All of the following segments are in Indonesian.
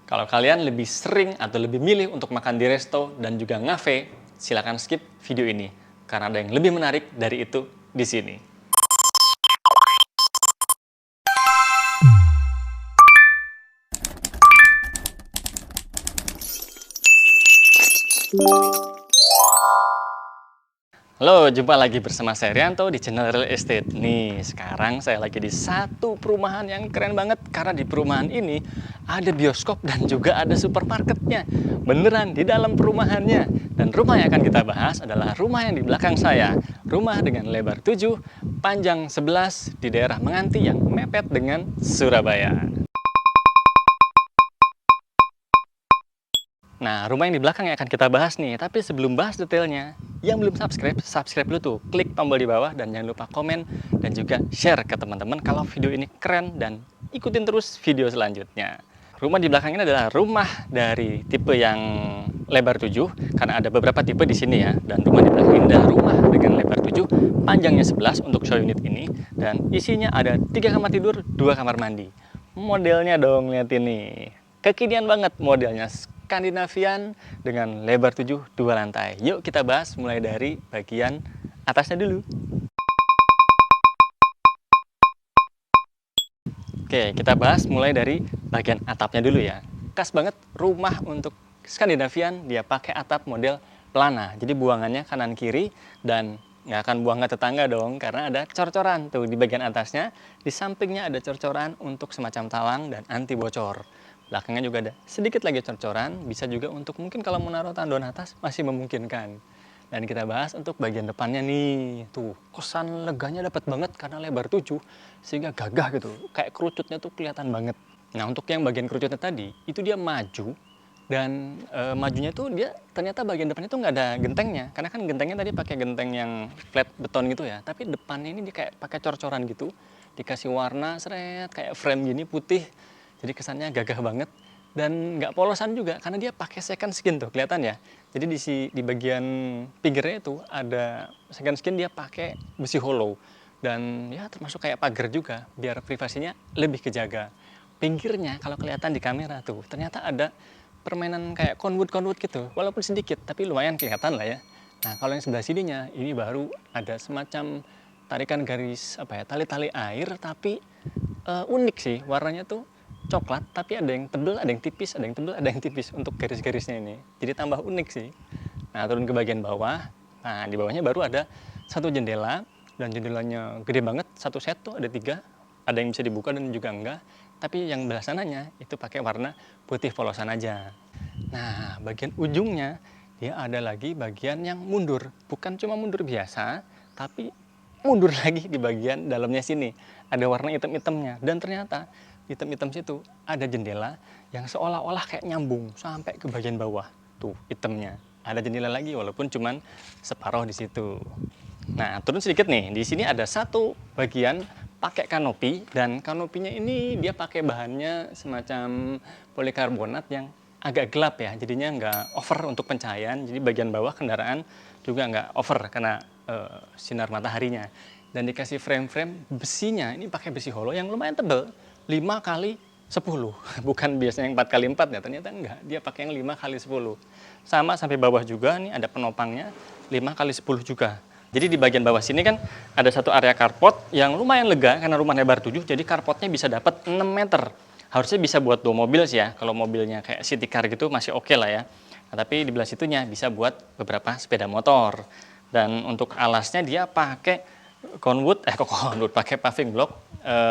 Kalau kalian lebih sering atau lebih milih untuk makan di resto dan juga ngafe, silakan skip video ini. Karena ada yang lebih menarik dari itu di sini. Halo, jumpa lagi bersama saya Rianto di channel Real Estate. Nih, sekarang saya lagi di satu perumahan yang keren banget. Karena di perumahan ini ada bioskop dan juga ada supermarketnya. Beneran di dalam perumahannya. Dan rumah yang akan kita bahas adalah rumah yang di belakang saya. Rumah dengan lebar 7, panjang 11 di daerah Menganti yang mepet dengan Surabaya. Nah, rumah yang di belakang yang akan kita bahas nih. Tapi sebelum bahas detailnya, yang belum subscribe, subscribe dulu tuh. Klik tombol di bawah dan jangan lupa komen dan juga share ke teman-teman kalau video ini keren dan ikutin terus video selanjutnya. Rumah di belakang ini adalah rumah dari tipe yang lebar 7 karena ada beberapa tipe di sini ya. Dan rumah di belakang ini adalah rumah dengan lebar 7, panjangnya 11 untuk show unit ini dan isinya ada 3 kamar tidur, 2 kamar mandi. Modelnya dong, lihat ini. Kekinian banget modelnya. Skandinavian dengan lebar 7, 2 lantai. Yuk kita bahas mulai dari bagian atasnya dulu. Oke, kita bahas mulai dari bagian atapnya dulu ya. Khas banget rumah untuk Skandinavian, dia pakai atap model pelana. Jadi buangannya kanan kiri dan nggak akan buang ke tetangga dong karena ada cor-coran tuh di bagian atasnya. Di sampingnya ada cor-coran untuk semacam talang dan anti bocor. Belakangnya juga ada sedikit lagi cor-coran, bisa juga untuk mungkin kalau mau naruh tandon atas masih memungkinkan. Dan kita bahas untuk bagian depannya nih. Tuh, kesan leganya dapat banget karena lebar 7 sehingga gagah gitu. Kayak kerucutnya tuh kelihatan banget. Nah, untuk yang bagian kerucutnya tadi, itu dia maju dan majunya tuh dia ternyata bagian depannya tuh nggak ada gentengnya. Karena kan gentengnya tadi pakai genteng yang flat beton gitu ya. Tapi depannya ini dia kayak pakai cor-coran gitu. Dikasih warna seret kayak frame gini putih. Jadi kesannya gagah banget dan nggak polosan juga karena dia pakai second skin tuh kelihatan ya. Jadi di bagian pinggirnya itu ada second skin dia pakai besi hollow dan ya termasuk kayak pagar juga biar privasinya lebih kejaga. Pinggirnya kalau kelihatan di kamera tuh ternyata ada permainan kayak conwood gitu walaupun sedikit tapi lumayan kelihatan lah ya. Nah kalau yang sebelah sininya ini baru ada semacam tarikan garis apa ya tali-tali air tapi unik sih warnanya tuh coklat tapi ada yang tebel, ada yang tipis, ada yang tebel, ada yang tipis untuk garis-garisnya ini. Jadi tambah unik sih. Nah, turun ke bagian bawah. Nah, di bawahnya baru ada satu jendela dan jendelanya gede banget, satu set tuh ada 3. Ada yang bisa dibuka dan juga enggak. Tapi yang belah sananya itu pakai warna putih polosan aja. Nah, bagian ujungnya dia ada lagi bagian yang mundur. Bukan cuma mundur biasa, tapi mundur lagi di bagian dalamnya sini. Ada warna hitam-hitamnya dan ternyata hitam-hitam situ ada jendela yang seolah-olah kayak nyambung sampai ke bagian bawah. Tuh, hitamnya. Ada jendela lagi walaupun cuman separuh di situ. Nah, turun sedikit nih. Di sini ada satu bagian pakai kanopi dan kanopinya ini dia pakai bahannya semacam polikarbonat yang agak gelap ya. Jadinya nggak over untuk pencahayaan. Jadi bagian bawah kendaraan juga nggak over karena sinar mataharinya. Dan dikasih frame-frame besinya ini pakai besi hollow yang lumayan tebal. 5 kali 10 bukan biasanya yang 4 kali 4 ya ternyata enggak dia pakai yang 5 kali 10 sama sampai bawah juga nih ada penopangnya 5 kali 10 juga jadi di bagian bawah sini kan ada satu area carport yang lumayan lega karena rumah lebar 7 jadi carportnya bisa dapat 6 meter harusnya bisa buat 2 mobil sih ya kalau mobilnya kayak city car gitu masih oke lah ya nah, tapi di belah situnya bisa buat beberapa sepeda motor dan untuk alasnya dia pakai conwood pakai paving block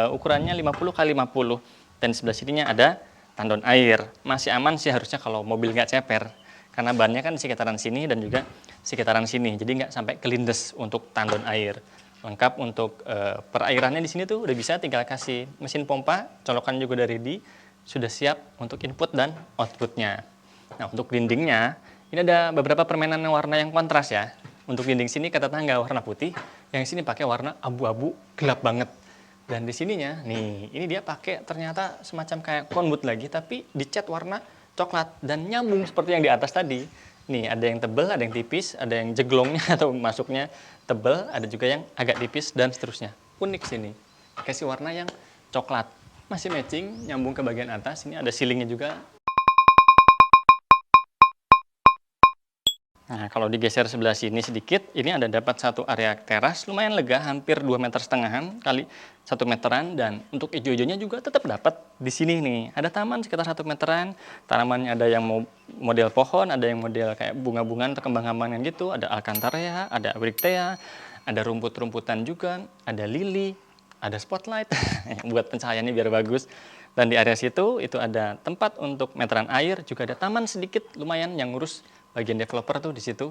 ukurannya 50 kali 50 dan di sebelah sininya ada tandon air masih aman sih harusnya kalau mobil nggak ceper karena bannya kan sekitaran sini dan juga sekitaran sini jadi nggak sampai kelindes untuk tandon air lengkap untuk perairannya di sini tuh udah bisa tinggal kasih mesin pompa colokan juga dari di sudah siap untuk input dan outputnya. Nah untuk dindingnya ini ada beberapa permainan warna yang kontras ya. Untuk dinding sini kata tangga warna putih, yang sini pakai warna abu-abu gelap banget. Dan di sininya, nih, ini dia pakai ternyata semacam kayak conwood lagi, tapi dicat warna coklat dan nyambung seperti yang di atas tadi. Nih, ada yang tebel, ada yang tipis, ada yang jeglongnya atau masuknya tebel, ada juga yang agak tipis dan seterusnya. Unik sini, kasih warna yang coklat, masih matching, nyambung ke bagian atas. Ini ada ceilingnya juga. Nah, kalau digeser sebelah sini sedikit, ini ada dapat satu area teras lumayan lega, hampir 2,5 meter kali 1 meteran, dan untuk hijau-hijaunya juga tetap dapat di sini nih. Ada taman sekitar 1 meteran, tanamannya ada yang model pohon, ada yang model kayak bunga-bungaan atau kembang-kembangan gitu, ada alcantara, ada brictea, ada rumput-rumputan juga, ada lili, ada spotlight buat pencahayaannya biar bagus. Dan di area situ itu ada tempat untuk meteran air, juga ada taman sedikit lumayan yang ngurus bagian developer tuh di situ.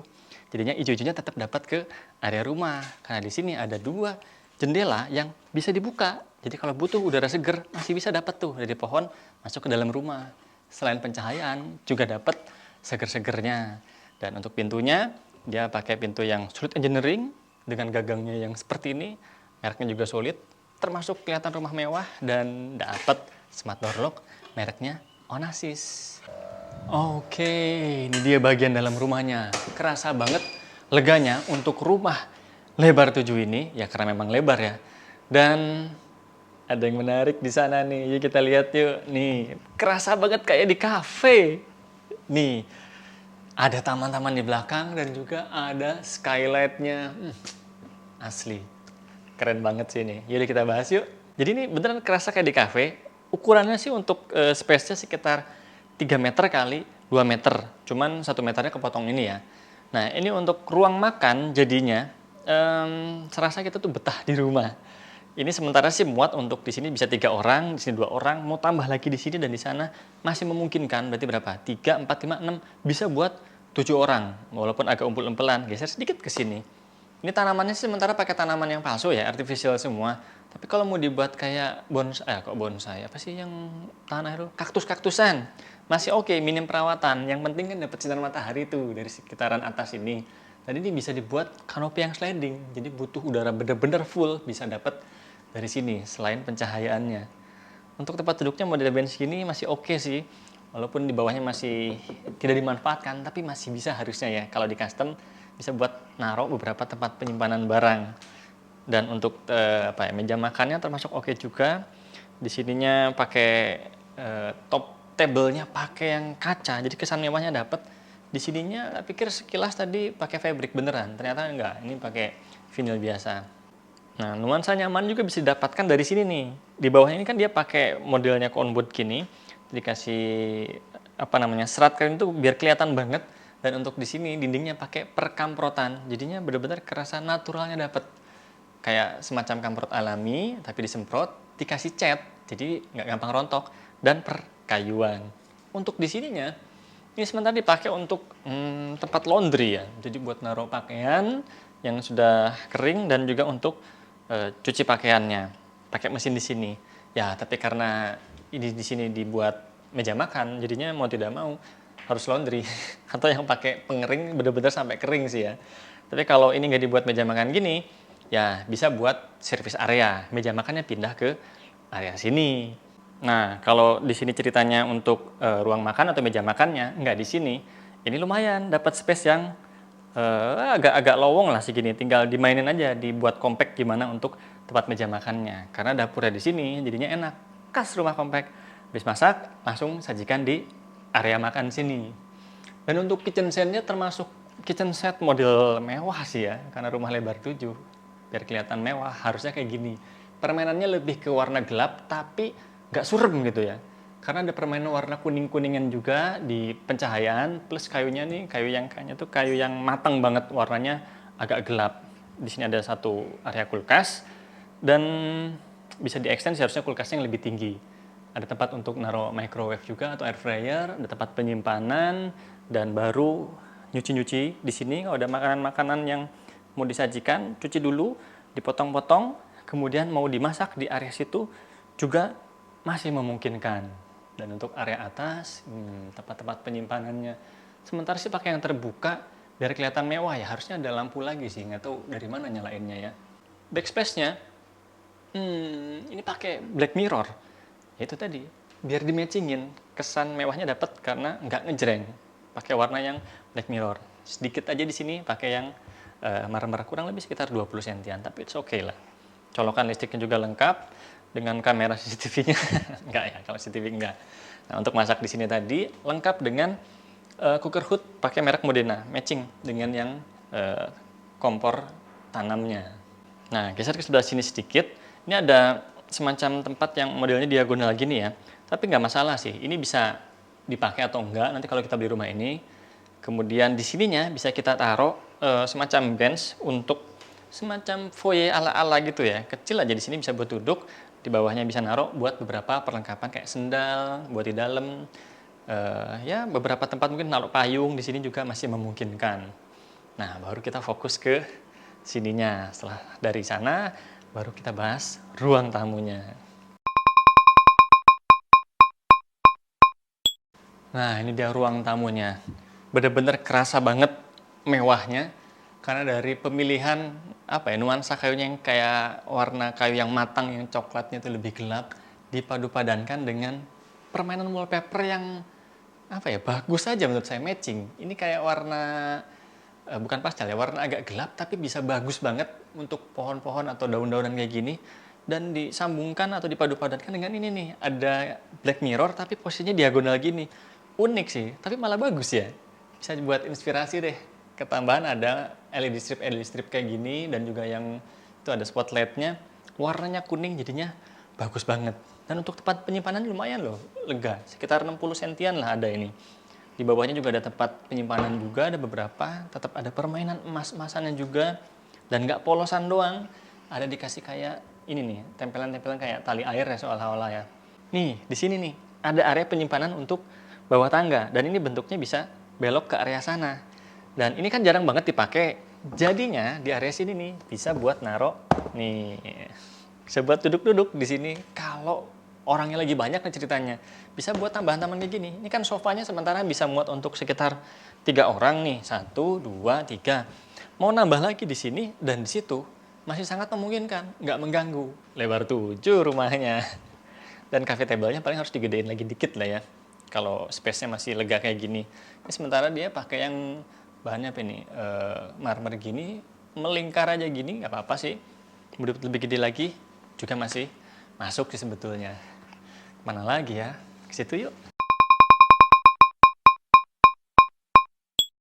Jadinya hijau-hijaunya tetap dapat ke area rumah. Karena di sini ada 2 jendela yang bisa dibuka. Jadi kalau butuh udara seger masih bisa dapat tuh dari pohon masuk ke dalam rumah. Selain pencahayaan juga dapat seger-segernya. Dan untuk pintunya dia pakai pintu yang solid engineering dengan gagangnya yang seperti ini. Mereknya juga solid, termasuk kelihatan rumah mewah, dan dapat smart door lock mereknya Onassis. Oke, ini dia bagian dalam rumahnya. Kerasa banget leganya untuk rumah lebar 7 ini, ya karena memang lebar ya. Dan ada yang menarik di sana nih, yuk kita lihat yuk. Nih, kerasa banget kayak di kafe. Nih, ada taman-taman di belakang dan juga ada skylightnya. Asli, keren banget sih ini. Yaudah kita bahas yuk. Jadi ini beneran kerasa kayak di kafe. Ukurannya sih untuk space-nya sekitar 3 meter kali 2 meter. Cuman 1 meternya kepotong ini ya. Nah, ini untuk ruang makan jadinya serasa kita tuh betah di rumah. Ini sementara sih muat untuk di sini bisa 3 orang, di sini 2 orang, mau tambah lagi di sini dan di sana masih memungkinkan. Berarti berapa? 3, 4, 5, 6 bisa buat 7 orang. Walaupun agak umpul-umpelan, geser sedikit ke sini. Ini tanamannya sih sementara pakai tanaman yang palsu ya, artificial semua. Tapi kalau mau dibuat kayak bonsai, apa sih yang tanah itu? Kaktus-kaktusan. Masih oke, minim perawatan. Yang penting kan dapat sinar matahari tuh dari sekitaran atas ini. Dan ini bisa dibuat kanopi yang sliding. Jadi butuh udara bener-bener full bisa dapat dari sini selain pencahayaannya. Untuk tempat duduknya model bench ini masih oke sih. Walaupun di bawahnya masih tidak dimanfaatkan, tapi masih bisa harusnya ya. Kalau di custom bisa buat naruh beberapa tempat penyimpanan barang. Dan untuk meja makannya termasuk oke juga. Di sininya pakai top table-nya pakai yang kaca, jadi kesan mewahnya dapat. Di sininya pikir sekilas tadi pakai fabric beneran, ternyata enggak. Ini pakai vinyl biasa. Nah, nuansa nyaman juga bisa didapatkan dari sini nih. Di bawahnya ini kan dia pakai modelnya conwood gini, dikasih serat kain itu biar kelihatan banget. Dan untuk di sini dindingnya pakai perkamprotan, jadinya benar-benar kerasa naturalnya dapat. Kayak semacam kamprot alami, tapi disemprot, dikasih cat, jadi nggak gampang rontok, dan perkayuan. Untuk di sininya, ini sementara dipakai untuk tempat laundry ya, jadi buat naruh pakaian yang sudah kering dan juga untuk cuci pakaiannya, pakai mesin di sini. Ya, tapi karena ini di sini dibuat meja makan, jadinya mau tidak mau harus laundry atau yang pakai pengering benar-benar sampai kering sih ya. Tapi kalau ini nggak dibuat meja makan gini, ya bisa buat service area. Meja makannya pindah ke area sini. Nah, kalau di sini ceritanya untuk ruang makan atau meja makannya, nggak di sini. Ini lumayan dapat space yang agak-agak lowong lah segini. Tinggal dimainin aja, dibuat compact gimana untuk tempat meja makannya. Karena dapurnya di sini, jadinya enak. Khas rumah compact. Habis masak, langsung sajikan di area makan sini. Dan untuk kitchen set-nya termasuk kitchen set model mewah sih ya, karena rumah lebar 7. Biar kelihatan mewah, harusnya kayak gini. Permainannya lebih ke warna gelap, tapi nggak surem gitu ya. Karena ada permainan warna kuning-kuningan juga di pencahayaan, plus kayunya nih, kayaknya tuh kayu yang matang banget, warnanya agak gelap. Di sini ada satu area kulkas, dan bisa di-extend harusnya kulkasnya yang lebih tinggi. Ada tempat untuk naruh microwave juga atau air fryer, ada tempat penyimpanan, dan baru nyuci-nyuci di sini. Kalau ada makanan-makanan yang mau disajikan, cuci dulu, dipotong-potong, kemudian mau dimasak di area situ juga masih memungkinkan. Dan untuk area atas, tempat-tempat penyimpanannya, sementara sih pakai yang terbuka biar kelihatan mewah ya. Harusnya ada lampu lagi sih, nggak tahu dari mana nyalainnya ya. Backspace-nya, ini pakai black mirror. Ya itu tadi, biar di-matchingin, kesan mewahnya dapat karena nggak ngejreng. Pakai warna yang black mirror. Sedikit aja di sini pakai yang marmer, kurang lebih sekitar 20 sentian, tapi it's okay lah. Colokan listriknya juga lengkap dengan kamera CCTV-nya. Enggak ya, kalau CCTV enggak. Nah, untuk masak di sini tadi lengkap dengan Cooker hood pakai merek Modena, matching dengan yang eh, kompor tanamnya. Nah, geser ke sebelah sini sedikit. Ini ada semacam tempat yang modelnya diagonal gini ya. Tapi nggak masalah sih. Ini bisa dipakai atau enggak nanti kalau kita beli rumah ini. Kemudian di sininya bisa kita taruh semacam bench untuk semacam foyer ala-ala gitu ya. Kecil aja di sini bisa buat duduk. Di bawahnya bisa naruh buat beberapa perlengkapan kayak sendal buat di dalam. Ya beberapa tempat mungkin naruh payung di sini juga masih memungkinkan. Nah, baru kita fokus ke sininya. Setelah dari sana, baru kita bahas ruang tamunya. Nah, ini dia ruang tamunya. Bener-bener kerasa banget mewahnya karena dari pemilihan apa ya, nuansa kayunya yang kayak warna kayu yang matang, yang coklatnya itu lebih gelap, dipadu padankan dengan permainan wallpaper yang apa ya, bagus aja menurut saya, matching. Ini kayak warna bukan pastel ya, warna agak gelap tapi bisa bagus banget untuk pohon-pohon atau daun-daunan kayak gini, dan disambungkan atau dipadu-padankan dengan ini nih, ada black mirror tapi posisinya diagonal gini. Unik sih, tapi malah bagus ya. Bisa buat inspirasi deh. Ketambahan ada LED strip kayak gini, dan juga yang itu ada spotlightnya, warnanya kuning jadinya bagus banget. Dan untuk tempat penyimpanan lumayan loh, lega, sekitar 60 sentian lah ada ini. Di bawahnya juga ada tempat penyimpanan juga, ada beberapa, tetap ada permainan emas-emasannya juga, dan nggak polosan doang, ada dikasih kayak ini nih, tempelan-tempelan kayak tali air ya seolah-olah ya. Nih, di sini nih, ada area penyimpanan untuk bawah tangga, dan ini bentuknya bisa belok ke area sana. Dan ini kan jarang banget dipakai, jadinya di area sini nih, bisa buat naruh, nih, bisa buat duduk-duduk di sini kalau orangnya lagi banyak nih ceritanya. Bisa buat tambahan-tambahan kayak gini. Ini kan sofanya sementara bisa muat untuk sekitar 3 orang nih. 1, 2, 3. Mau nambah lagi di sini dan di situ masih sangat memungkinkan, nggak mengganggu. Lebar 7 rumahnya. Dan cafe table-nya paling harus digedein lagi dikit lah ya. Kalau space-nya masih lega kayak gini. Ini sementara dia pakai yang bahannya apa ini? Marmer gini, melingkar aja gini, nggak apa-apa sih. Lebih gede lagi juga masih masuk sih sebetulnya. Mana lagi ya? Ke situ yuk.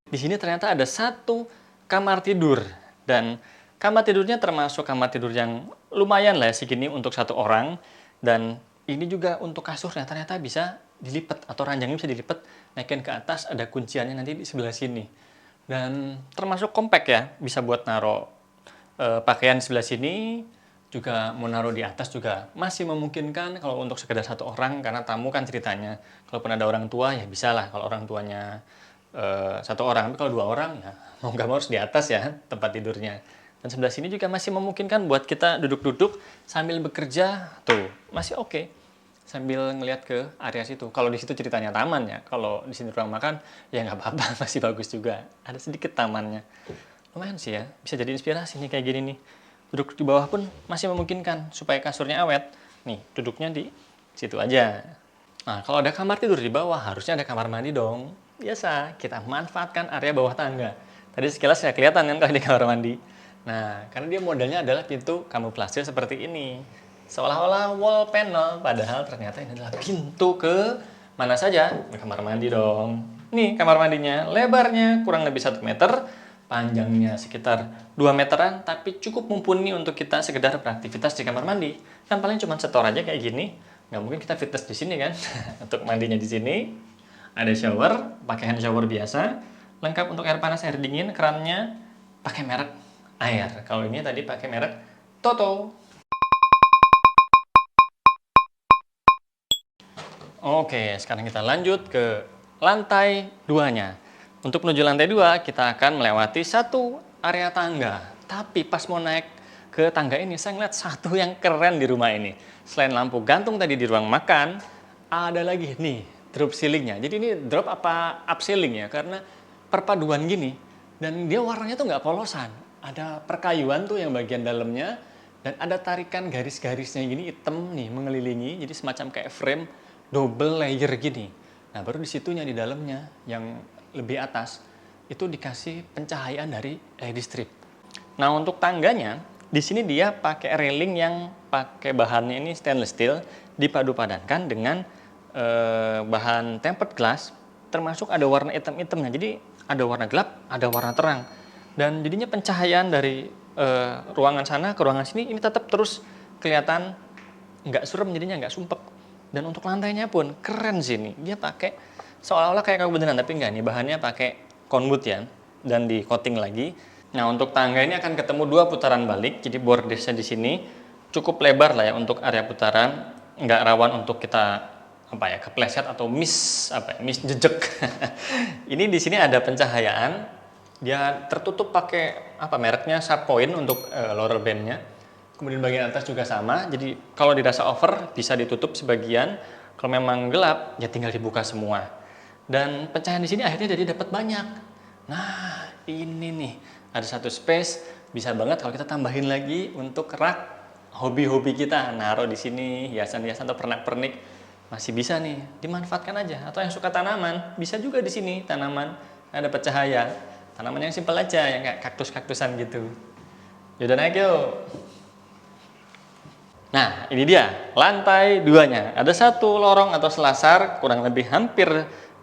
Di sini ternyata ada satu kamar tidur, dan kamar tidurnya termasuk kamar tidur yang lumayan lah ya, segini untuk satu orang. Dan ini juga untuk kasurnya ternyata bisa dilipat atau ranjangnya bisa dilipat, naikin ke atas, ada kunciannya nanti di sebelah sini. Dan termasuk compact ya, bisa buat naruh pakaian di sebelah sini, juga mau naruh di atas juga masih memungkinkan kalau untuk sekedar satu orang, karena tamu kan ceritanya. Kalaupun ada orang tua ya bisa lah kalau orang tuanya satu orang, tapi kalau 2 orang ya mau nggak mau harus di atas ya tempat tidurnya. Dan sebelah sini juga masih memungkinkan buat kita duduk-duduk sambil bekerja, tuh masih oke. Sambil ngelihat ke area situ. Kalau di situ ceritanya taman ya, kalau di sini ruang makan ya nggak apa-apa, masih bagus juga. Ada sedikit tamannya. Lumayan sih ya, bisa jadi inspirasi nih kayak gini nih. Duduk di bawah pun masih memungkinkan supaya kasurnya awet. Nih, duduknya di situ aja. Nah, kalau ada kamar tidur di bawah, harusnya ada kamar mandi dong. Biasa, kita manfaatkan area bawah tangga. Tadi sekilas nggak kelihatan kan kalau di kamar mandi. Nah, karena dia modelnya adalah pintu kamuflase seperti ini. Seolah-olah wall panel, padahal ternyata ini adalah pintu ke mana saja? Ke kamar mandi dong. Nih kamar mandinya, lebarnya kurang lebih 1 meter, panjangnya sekitar 2 meteran, tapi cukup mumpuni untuk kita sekedar beraktivitas di kamar mandi. Kan paling cuma setor aja kayak gini, nggak mungkin kita fitness di sini kan. Untuk mandinya di sini, ada shower, pakai hand shower biasa, lengkap untuk air panas, air dingin, kerannya pakai merek air. Kalau ini tadi pakai merek Toto. Oke, sekarang kita lanjut ke lantai 2-nya. Untuk menuju lantai 2, kita akan melewati satu area tangga. Tapi pas mau naik ke tangga ini, saya ngeliat satu yang keren di rumah ini. Selain lampu gantung tadi di ruang makan, ada lagi nih, drop ceilingnya. Jadi ini drop apa up ceiling ya, karena perpaduan gini. Dan dia warnanya tuh nggak polosan. Ada perkayuan tuh yang bagian dalamnya, dan ada tarikan garis-garisnya gini hitam nih mengelilingi, jadi semacam kayak frame double layer gini. Nah, baru di situnya di dalamnya yang lebih atas itu dikasih pencahayaan dari LED strip. Nah, untuk tangganya di sini dia pakai railing yang pakai bahannya ini stainless steel, dipadu padankan dengan bahan tempered glass termasuk ada warna hitam-hitamnya. Jadi ada warna gelap, ada warna terang. Dan jadinya pencahayaan dari ruangan sana ke ruangan sini ini tetap terus kelihatan nggak suram, jadinya nggak sumpek. Dan untuk lantainya pun keren sih nih. Dia pakai seolah-olah kayak kayu beneran, tapi enggak nih, bahannya pakai konwood ya, dan di coating lagi. Nah, untuk tangga ini akan ketemu 2 putaran balik, jadi bordersnya di sini cukup lebar lah ya untuk area putaran, nggak rawan untuk kita kepleset atau miss jejek. Ini di sini ada pencahayaan, dia tertutup pakai mereknya Sharppoint untuk lower bandnya. Kemudian bagian atas juga sama, jadi kalau dirasa over bisa ditutup sebagian, kalau memang gelap ya tinggal dibuka semua. Dan pencahayaan di sini akhirnya jadi dapat banyak. Nah, ini nih ada satu space, bisa banget kalau kita tambahin lagi untuk rak hobi-hobi kita, naruh di sini hiasan-hiasan atau pernak-pernik masih bisa nih dimanfaatkan aja. Atau yang suka tanaman bisa juga di sini, tanaman ada cahaya, tanaman yang simpel aja yang kayak kaktus-kaktusan gitu. Yaudah naik yuk. Nah, ini dia lantai 2-nya. Ada satu lorong atau selasar kurang lebih hampir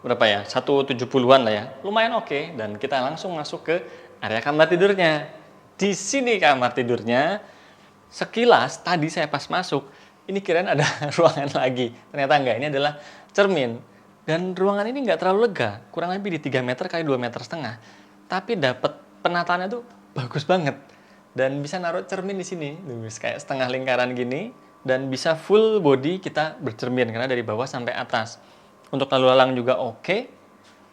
170-an lah ya. Lumayan oke. Dan kita langsung masuk ke area kamar tidurnya. Di sini kamar tidurnya, sekilas tadi saya pas masuk, ini kirain ada ruangan lagi. Ternyata enggak, ini adalah cermin. Dan ruangan ini enggak terlalu lega, kurang lebih di 3 meter kali 2,5 meter. Tapi dapat penataannya tuh bagus banget. Dan bisa naruh cermin di sini, kayak setengah lingkaran gini, dan bisa full body kita bercermin karena dari bawah sampai atas. Untuk lalu lalang juga oke.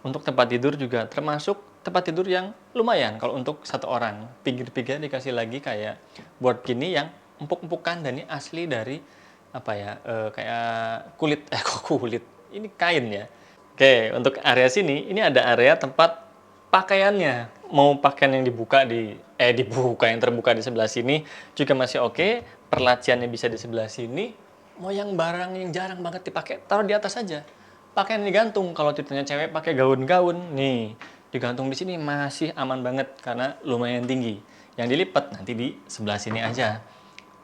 Untuk tempat tidur juga termasuk tempat tidur yang lumayan kalau untuk satu orang. Pinggir-pinggir dikasih lagi kayak board gini yang empuk-empukan, dan ini asli dari kayak kulit kulit. Ini kain ya. Oke, untuk area sini ini ada area tempat pakaiannya. Mau pakaian yang dibuka yang terbuka di sebelah sini juga masih oke. Perlaciannya bisa di sebelah sini. Mau yang barang yang jarang banget dipakai, taruh di atas aja. Pakaian digantung, kalau ceritanya cewek pakai gaun-gaun, nih digantung di sini masih aman banget karena lumayan tinggi. Yang dilipat nanti di sebelah sini aja.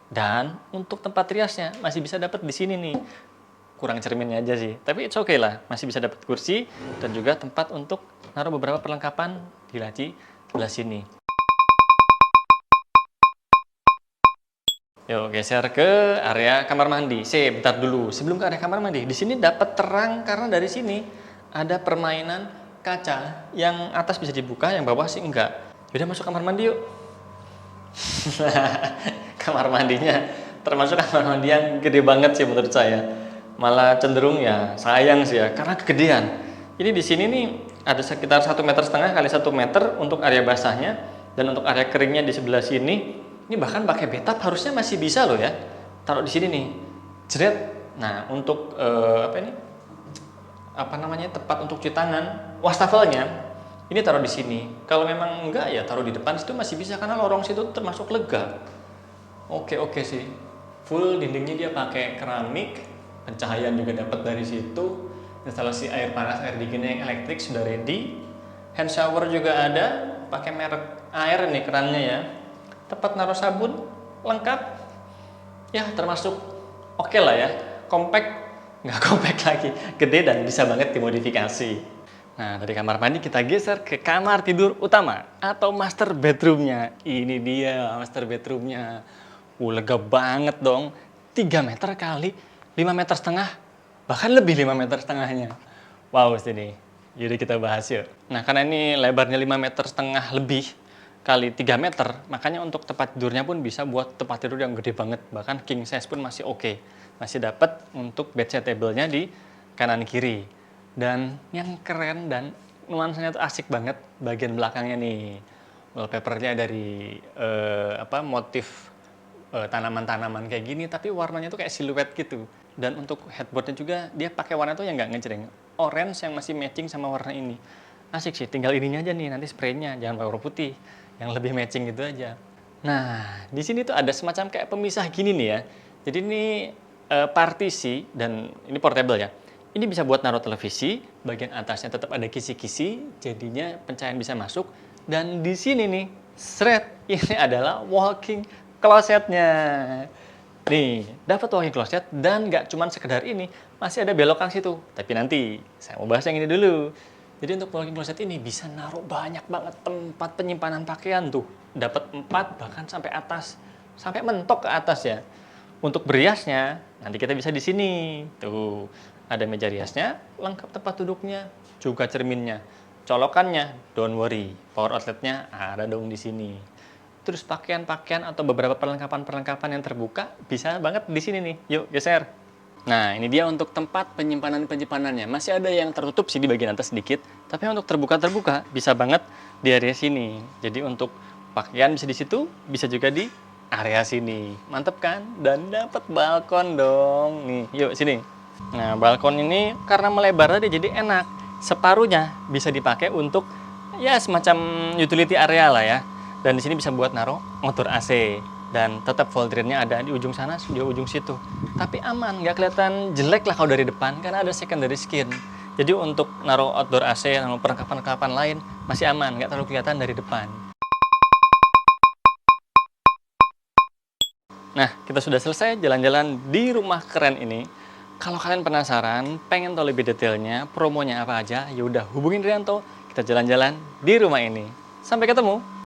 Dan untuk tempat riasnya masih bisa dapat di sini nih. Kurang cerminnya aja sih, tapi it's okay lah, masih bisa dapat kursi dan juga tempat untuk naruh beberapa perlengkapan di laci sebelah sini. Yuk geser ke area kamar mandi. Bentar dulu. Sebelum ke area kamar mandi, di sini dapat terang karena dari sini ada permainan kaca yang atas bisa dibuka, yang bawah sih enggak. Yaudah masuk kamar mandi yuk. Kamar mandinya termasuk kamar mandi yang gede banget sih menurut saya. Malah cenderung ya sayang sih ya karena kegedean. Ini di sini nih ada sekitar 1,5 meter kali 1 meter untuk area basahnya, dan untuk area keringnya di sebelah sini. Ini bahkan pakai bathtub harusnya masih bisa loh ya. Taruh di sini nih. Jeret. Nah, untuk tempat untuk cuci tangan, wastafelnya ini taruh di sini. Kalau memang enggak ya taruh di depan situ masih bisa karena lorong situ termasuk lega. Oke sih. Full dindingnya dia pakai keramik, pencahayaan juga dapat dari situ. Instalasi air panas, air dinginnya yang elektrik sudah ready. Hand shower juga ada, pakai merek air nih kerannya ya. Tempat naruh sabun lengkap. Ya, termasuk oke lah ya. Compact, nggak compact lagi, gede dan bisa banget dimodifikasi. Nah, dari kamar mandi kita geser ke kamar tidur utama atau master bedroomnya. Ini dia master bedroomnya. Lega banget dong. 3 meter kali 5,5 meter, bahkan lebih 5,5 meter. Wow, sini. Jadi kita bahas yuk. Nah, karena ini lebarnya 5,5 meter lebih kali 3 meter, makanya untuk tempat tidurnya pun bisa buat tempat tidur yang gede banget. Bahkan king size pun masih oke. Masih dapat untuk bedside table-nya di kanan kiri. Dan yang keren dan nuansanya tuh asik banget bagian belakangnya nih. Wallpaper-nya dari motif tanaman-tanaman kayak gini, tapi warnanya tuh kayak siluet gitu. Dan untuk headboardnya juga dia pakai warna tuh yang nggak ngejreng, orange yang masih matching sama warna ini. Asik sih, tinggal ininya aja nih nanti spraynya, jangan pakai warna putih, yang lebih matching gitu aja. Nah, di sini tuh ada semacam kayak pemisah gini nih ya. Jadi ini partisi, dan ini portable ya. Ini bisa buat naruh televisi, bagian atasnya tetap ada kisi-kisi, jadinya pencahayaan bisa masuk. Dan di sini nih, ini adalah walking closetnya. Nih, dapat walk-in closet dan nggak cuman sekedar ini, masih ada belokan situ. Tapi nanti, saya mau bahas yang ini dulu. Jadi untuk walk-in closet ini bisa naruh banyak banget tempat penyimpanan pakaian tuh. Dapat 4 bahkan sampai atas. Sampai mentok ke atas ya. Untuk beriasnya, nanti kita bisa di sini. Tuh, ada meja riasnya, lengkap tempat duduknya, juga cerminnya. Colokannya, don't worry, power outletnya ada dong di sini. Terus pakaian-pakaian atau beberapa perlengkapan-perlengkapan yang terbuka bisa banget di sini nih. Yuk, geser. Nah, ini dia untuk tempat penyimpanan-penyimpanannya. Masih ada yang tertutup sih di bagian atas sedikit, tapi untuk terbuka-terbuka bisa banget di area sini. Jadi untuk pakaian bisa di situ, bisa juga di area sini. Mantep kan? Dan dapat balkon dong. Nih, yuk sini. Nah, balkon ini karena melebar tadi jadi enak. Separuhnya bisa dipakai untuk ya semacam utility area lah ya. Dan di sini bisa buat naruh motor AC dan tetap voltirnya ada di ujung sana, di ujung situ. Tapi aman, nggak kelihatan jelek lah kalau dari depan karena ada secondary skin. Jadi untuk naruh outdoor AC, naruh perlengkapan-perlengkapan lain masih aman, nggak terlalu kelihatan dari depan. Nah, kita sudah selesai jalan-jalan di rumah keren ini. Kalau kalian penasaran, pengen tahu lebih detailnya, promonya apa aja, yaudah hubungin Rianto, kita jalan-jalan di rumah ini. Sampai ketemu!